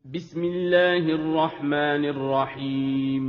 بسم الله الرحمن الرحيم.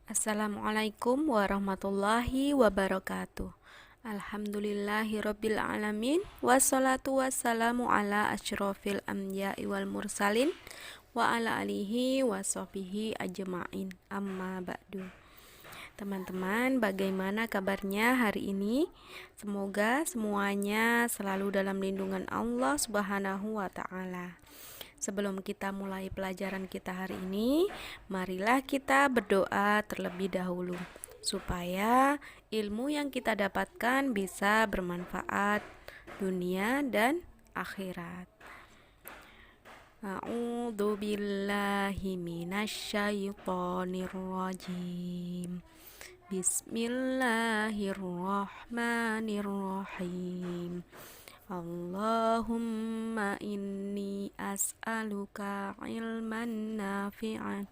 Assalamualaikum warahmatullahi wabarakatuh. Alhamdulillahirabbil alamin, wassalatu wassalamu ala asyrofil anbiya'i wal mursalin wa ala alihi washabihi ajma'in. Amma ba'du. Teman-teman, bagaimana kabarnya hari ini? Semoga semuanya selalu dalam lindungan Allah Subhanahu wa taala. Sebelum kita mulai pelajaran kita hari ini, marilah kita berdoa terlebih dahulu supaya ilmu yang kita dapatkan bisa bermanfaat dunia dan akhirat. A'udzu billahi minasyaitonir rajim. Bismillahirrahmanirrahim. Allahumma inni as'aluka ilman nafi'an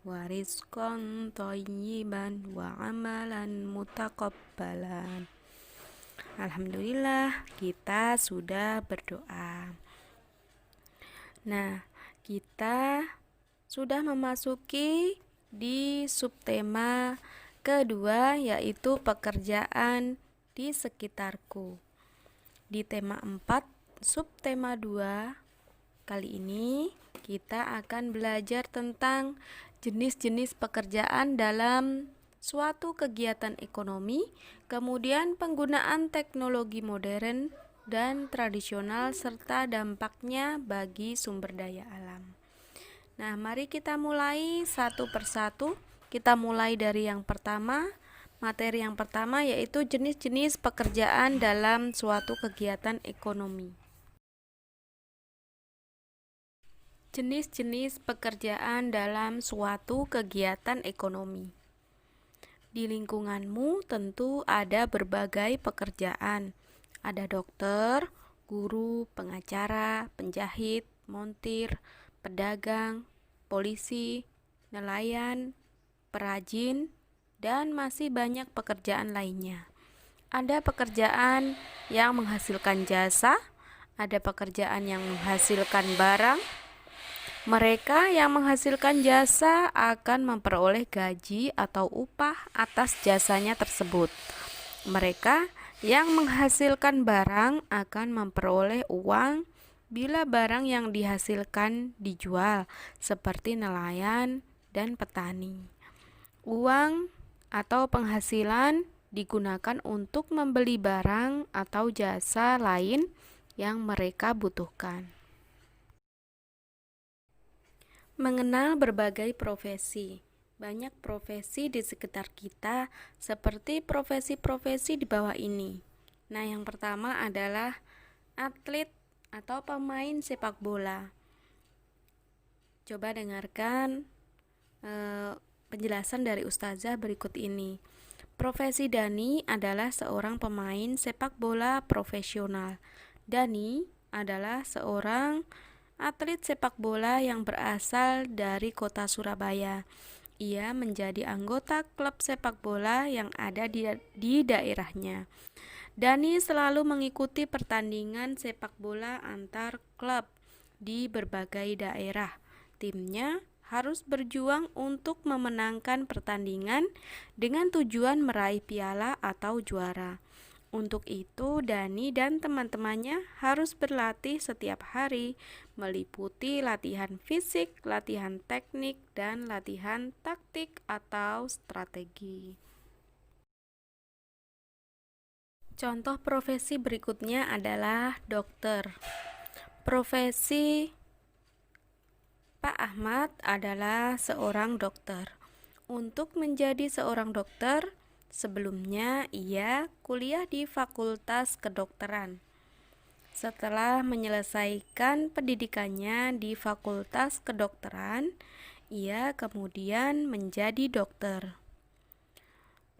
wa rizqan thayyiban wa amalan mutaqabbalan. Alhamdulillah, kita sudah berdoa. Nah, kita sudah memasuki di subtema kedua, yaitu pekerjaan di sekitarku. Di tema 4, subtema 2, kali ini kita akan belajar tentang jenis-jenis pekerjaan dalam suatu kegiatan ekonomi, kemudian penggunaan teknologi modern dan tradisional serta dampaknya bagi sumber daya alam. Nah, mari kita mulai satu persatu. Kita mulai dari yang pertama. Materi yang pertama yaitu jenis-jenis pekerjaan dalam suatu kegiatan ekonomi. Jenis-jenis pekerjaan dalam suatu kegiatan ekonomi. Di lingkunganmu tentu ada berbagai pekerjaan. Ada dokter, guru, pengacara, penjahit, montir, pedagang, polisi, nelayan, perajin, dan masih banyak pekerjaan lainnya. Ada pekerjaan yang menghasilkan jasa, ada pekerjaan yang menghasilkan barang. Mereka yang menghasilkan jasa akan memperoleh gaji atau upah atas jasanya tersebut. Mereka yang menghasilkan barang akan memperoleh uang bila barang yang dihasilkan dijual, seperti nelayan dan petani. Uang atau penghasilan digunakan untuk membeli barang atau jasa lain yang mereka butuhkan. Mengenal berbagai profesi. Banyak profesi di sekitar kita, seperti profesi-profesi di bawah ini. Nah, yang pertama adalah atlet atau pemain sepak bola. Coba dengarkan penjelasan dari Ustazah berikut ini. Profesi Dani adalah seorang pemain sepak bola profesional. Dani adalah seorang atlet sepak bola yang berasal dari kota Surabaya. Ia menjadi anggota klub sepak bola yang ada di daerahnya. Dani selalu mengikuti pertandingan sepak bola antar klub di berbagai daerah. Timnya harus berjuang untuk memenangkan pertandingan dengan tujuan meraih piala atau juara. Untuk itu, Dani dan teman-temannya harus berlatih setiap hari, meliputi latihan fisik, latihan teknik, dan latihan taktik atau strategi. Contoh profesi berikutnya adalah dokter. Profesi Pak Ahmad adalah seorang dokter. Untuk menjadi seorang dokter, sebelumnya ia kuliah di Fakultas Kedokteran. Setelah menyelesaikan pendidikannya di Fakultas Kedokteran, ia kemudian menjadi dokter.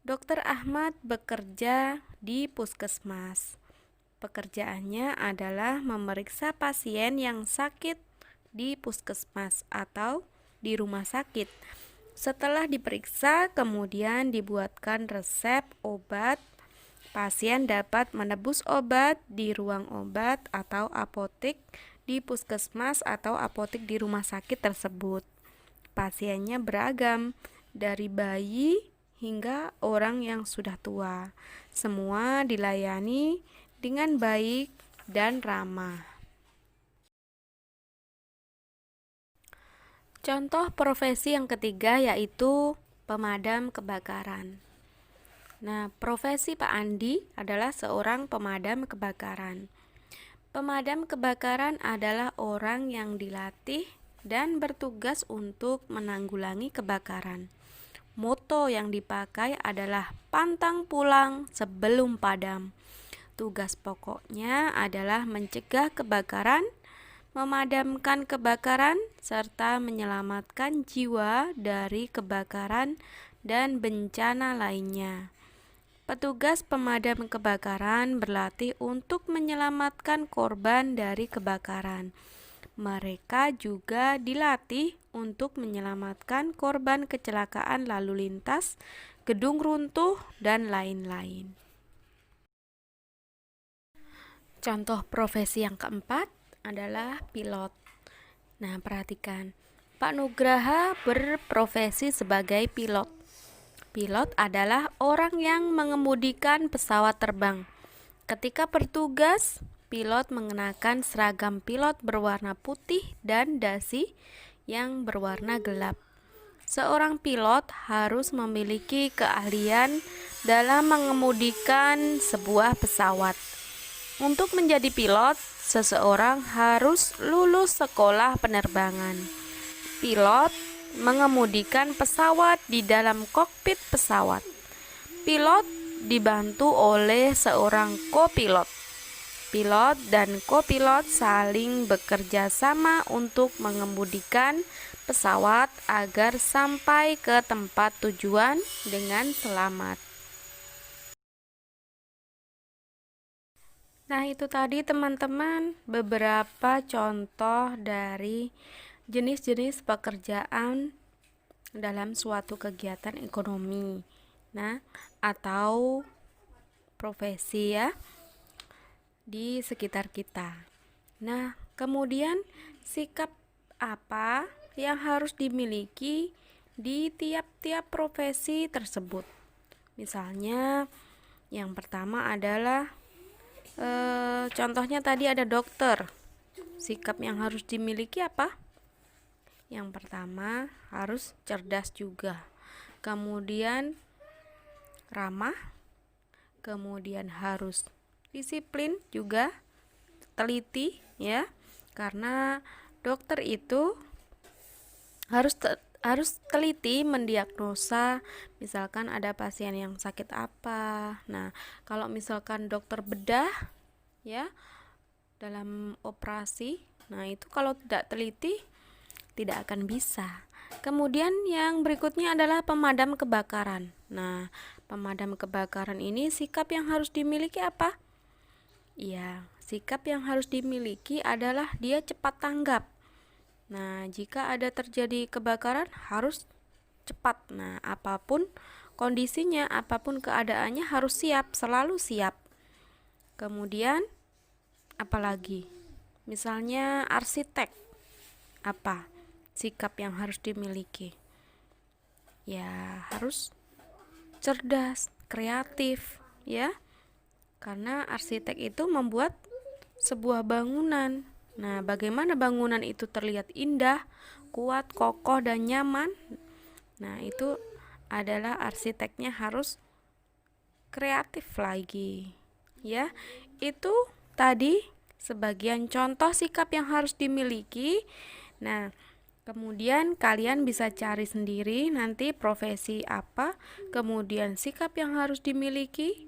Dr. Ahmad bekerja di puskesmas. Pekerjaannya adalah memeriksa pasien yang sakit di puskesmas atau di rumah sakit. Setelah diperiksa, kemudian dibuatkan resep obat. Pasien dapat menebus obat di ruang obat atau apotek di puskesmas atau apotek di rumah sakit tersebut. Pasiennya beragam, dari bayi hingga orang yang sudah tua. Semua dilayani dengan baik dan ramah. Contoh profesi yang ketiga yaitu pemadam kebakaran. Nah, profesi Pak Andi adalah seorang pemadam kebakaran. Pemadam kebakaran adalah orang yang dilatih dan bertugas untuk menanggulangi kebakaran. Moto yang dipakai adalah pantang pulang sebelum padam. Tugas pokoknya adalah mencegah kebakaran, memadamkan kebakaran, serta menyelamatkan jiwa dari kebakaran dan bencana lainnya. Petugas pemadam kebakaran berlatih untuk menyelamatkan korban dari kebakaran. Mereka juga dilatih untuk menyelamatkan korban kecelakaan lalu lintas, gedung runtuh, dan lain-lain. Contoh profesi yang keempat adalah pilot. Nah, perhatikan. Pak Nugraha berprofesi sebagai pilot. Pilot adalah orang yang mengemudikan pesawat terbang. Ketika bertugas, pilot mengenakan seragam pilot berwarna putih dan dasi yang berwarna gelap. Seorang pilot harus memiliki keahlian dalam mengemudikan sebuah pesawat. Untuk menjadi pilot, seseorang harus lulus sekolah penerbangan. Pilot mengemudikan pesawat di dalam kokpit pesawat. Pilot dibantu oleh seorang kopilot. Pilot dan kopilot saling bekerja sama untuk mengemudikan pesawat agar sampai ke tempat tujuan dengan selamat. Nah, itu tadi teman-teman beberapa contoh dari jenis-jenis pekerjaan dalam suatu kegiatan ekonomi. Nah, atau profesi ya di sekitar kita. Nah, kemudian sikap apa yang harus dimiliki di tiap-tiap profesi tersebut? Misalnya, yang pertama adalah contohnya tadi ada dokter. Sikap yang harus dimiliki apa? Yang pertama harus cerdas juga, kemudian ramah, kemudian harus disiplin juga, teliti ya, karena dokter itu harus teliti mendiagnosa, misalkan ada pasien yang sakit apa. Nah, kalau misalkan dokter bedah ya dalam operasi, nah itu kalau tidak teliti tidak akan bisa. Kemudian yang berikutnya adalah pemadam kebakaran. Nah, pemadam kebakaran ini sikap yang harus dimiliki apa? Ya, sikap yang harus dimiliki adalah dia cepat tanggap. Nah, jika ada terjadi kebakaran harus cepat. Nah, apapun kondisinya, apapun keadaannya harus siap, selalu siap. Kemudian apalagi? Misalnya arsitek. Apa sikap yang harus dimiliki? Ya, harus cerdas, kreatif, ya. Karena arsitek itu membuat sebuah bangunan. Nah, bagaimana bangunan itu terlihat indah, kuat, kokoh, dan nyaman? Nah, itu adalah arsiteknya harus kreatif lagi. Ya, itu tadi sebagian contoh sikap yang harus dimiliki. Nah, kemudian kalian bisa cari sendiri nanti profesi apa, kemudian sikap yang harus dimiliki.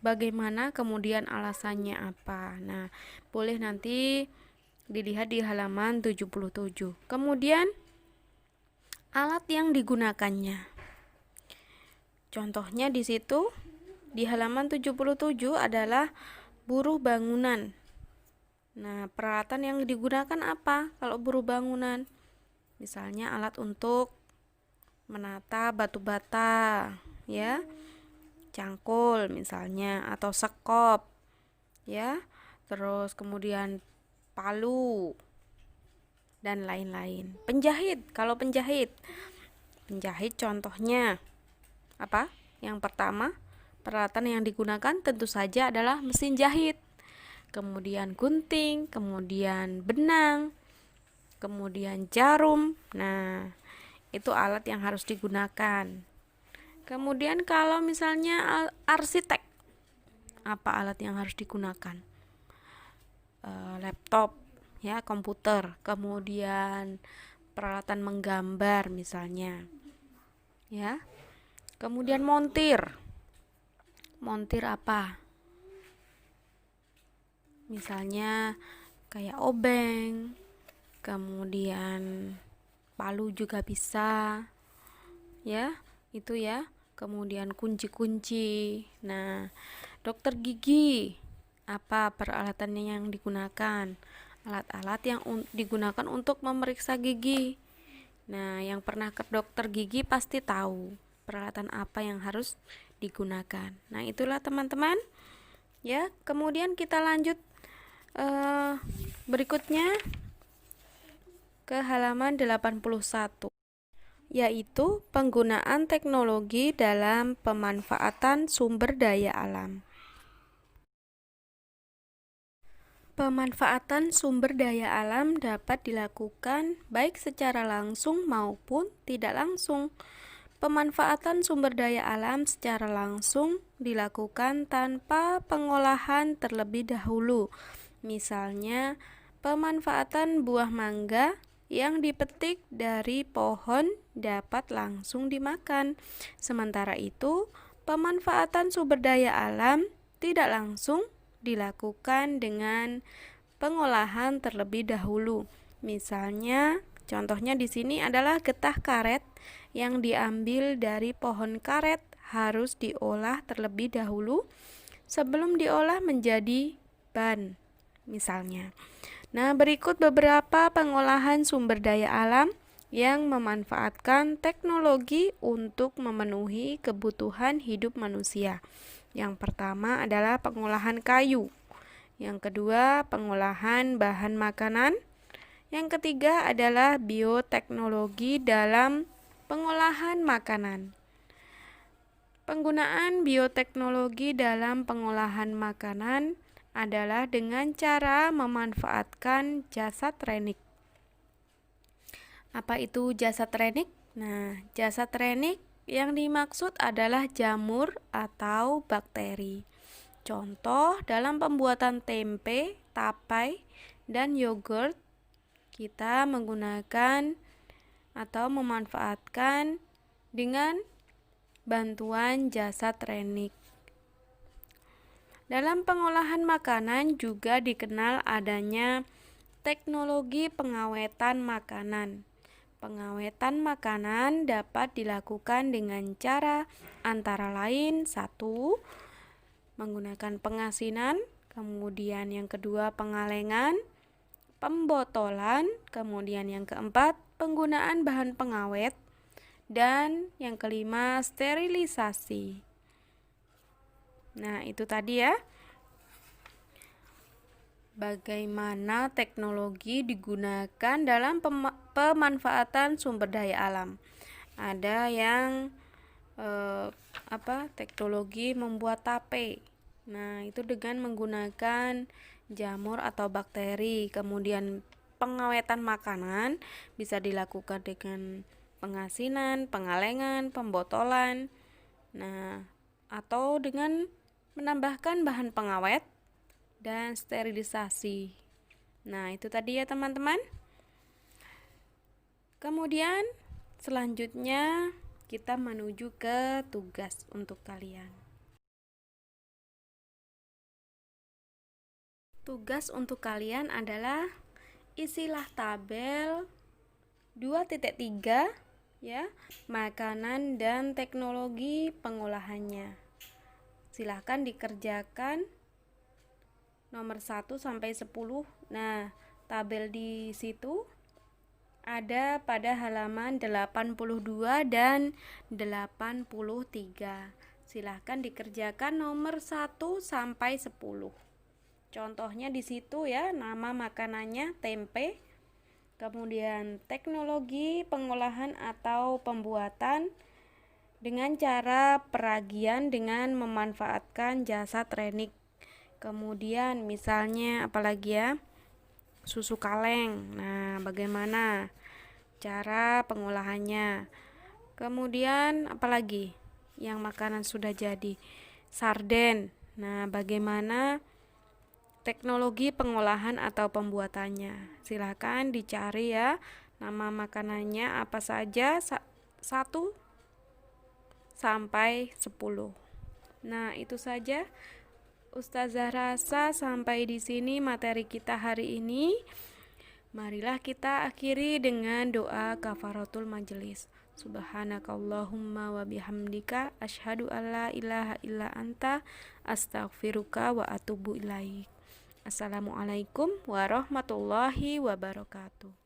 bagaimana, kemudian alasannya apa. Nah, boleh nanti dilihat di halaman 77. Kemudian alat yang digunakannya. Contohnya di situ di halaman 77 adalah buruh bangunan. Nah, peralatan yang digunakan apa kalau buruh bangunan? Misalnya alat untuk menata batu bata, ya, cangkul misalnya, atau sekop, ya, terus kemudian palu dan lain-lain. Penjahit, kalau penjahit contohnya apa? Yang pertama, peralatan yang digunakan tentu saja adalah mesin jahit, kemudian gunting, kemudian benang, kemudian jarum. Nah, itu alat yang harus digunakan. Kemudian kalau misalnya arsitek, apa alat yang harus digunakan? Laptop, ya, komputer. Kemudian peralatan menggambar misalnya, ya. Kemudian montir apa? Misalnya kayak obeng, kemudian palu juga bisa, ya, itu ya. Kemudian kunci-kunci. Nah, dokter gigi, apa peralatannya yang digunakan? Alat-alat yang digunakan untuk memeriksa gigi. Nah, yang pernah ke dokter gigi pasti tahu peralatan apa yang harus digunakan. Nah, itulah teman-teman, ya. Kemudian kita lanjut berikutnya ke halaman 81, yaitu penggunaan teknologi dalam pemanfaatan sumber daya alam. Pemanfaatan sumber daya alam dapat dilakukan baik secara langsung maupun tidak langsung. Pemanfaatan sumber daya alam secara langsung dilakukan tanpa pengolahan terlebih dahulu. Misalnya, pemanfaatan buah mangga yang dipetik dari pohon dapat langsung dimakan. Sementara itu, pemanfaatan sumber daya alam tidak langsung dilakukan dengan pengolahan terlebih dahulu. Misalnya, contohnya di sini adalah getah karet yang diambil dari pohon karet harus diolah terlebih dahulu sebelum diolah menjadi ban, misalnya. Nah, berikut beberapa pengolahan sumber daya alam yang memanfaatkan teknologi untuk memenuhi kebutuhan hidup manusia. Yang pertama adalah pengolahan kayu. Yang kedua, pengolahan bahan makanan. Yang ketiga adalah bioteknologi dalam pengolahan makanan. Penggunaan bioteknologi dalam pengolahan makanan adalah dengan cara memanfaatkan jasad renik. Apa itu jasad renik? Nah, jasad renik yang dimaksud adalah jamur atau bakteri. Contoh dalam pembuatan tempe, tapai, dan yogurt, kita menggunakan atau memanfaatkan dengan bantuan jasad renik. Dalam pengolahan makanan juga dikenal adanya teknologi pengawetan makanan. Pengawetan makanan dapat dilakukan dengan cara antara lain: 1. Menggunakan pengasinan, kemudian yang kedua pengalengan, pembotolan, kemudian yang keempat penggunaan bahan pengawet, dan yang kelima sterilisasi. Nah, itu tadi ya, bagaimana teknologi digunakan dalam pemanfaatan sumber daya alam. Ada yang teknologi membuat tape. Nah, itu dengan menggunakan jamur atau bakteri. Kemudian pengawetan makanan bisa dilakukan dengan pengasinan, pengalengan, pembotolan. Nah, atau dengan menambahkan bahan pengawet dan sterilisasi. Nah, itu tadi ya teman-teman. Kemudian selanjutnya kita menuju ke tugas untuk kalian. Tugas untuk kalian adalah isilah tabel 2.3 ya, makanan dan teknologi pengolahannya. Silahkan dikerjakan nomor 1 sampai 10. Nah, tabel di situ ada pada halaman 82 dan 83. Silahkan dikerjakan nomor 1 sampai 10. Contohnya di situ ya, nama makanannya tempe. Kemudian teknologi pengolahan atau pembuatan dengan cara peragian dengan memanfaatkan jasa trenik. Kemudian misalnya apalagi ya, susu kaleng. Nah, bagaimana cara pengolahannya? Kemudian apalagi yang makanan sudah jadi? Sarden. Nah, bagaimana teknologi pengolahan atau pembuatannya? Silahkan dicari ya, nama makanannya apa saja 1 sampai 10. Nah, itu saja Ustazah rasa sampai di sini materi kita hari ini. Marilah kita akhiri dengan doa kafaratul majelis. Subhanakallahumma wa bihamdika asyhadu alla ilaha illa anta astaghfiruka wa atubu ilaik. Assalamualaikum warahmatullahi wabarakatuh.